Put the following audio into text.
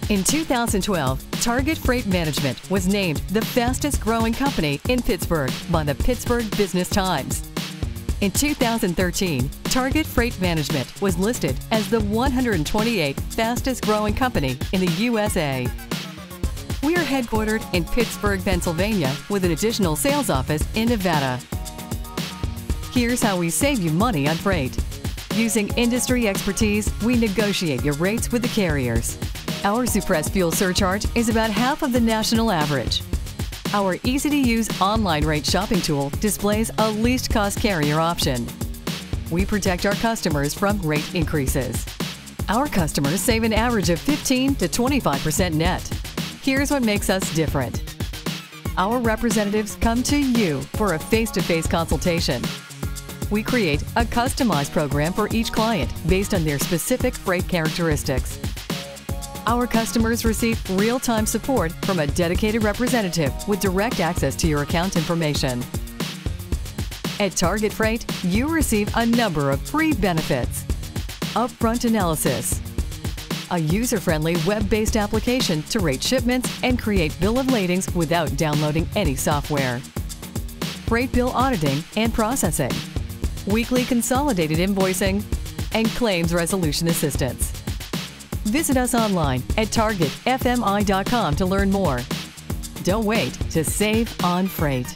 In 2012, Target Freight Management was named the fastest growing company in Pittsburgh by the Pittsburgh Business Times. In 2013, Target Freight Management was listed as the 128th fastest growing company in the USA. We are headquartered in Pittsburgh, Pennsylvania, with an additional sales office in Nevada. Here's how we save you money on freight. Using industry expertise, we negotiate your rates with the carriers. Our suppressed fuel surcharge is about half of the national average. Our easy-to-use online rate shopping tool displays a least cost carrier option. We protect our customers from rate increases. Our customers save an average of 15 to 25% net. Here's what makes us different. Our representatives come to you for a face-to-face consultation. We create a customized program for each client based on their specific freight characteristics. Our customers receive real-time support from a dedicated representative with direct access to your account information. At Target Freight, you receive a number of free benefits. Upfront analysis, a user-friendly web-based application to rate shipments and create bill of ladings without downloading any software. Freight bill auditing and processing, weekly consolidated invoicing, and claims resolution assistance. Visit us online at targetfmi.com to learn more. Don't wait to save on freight.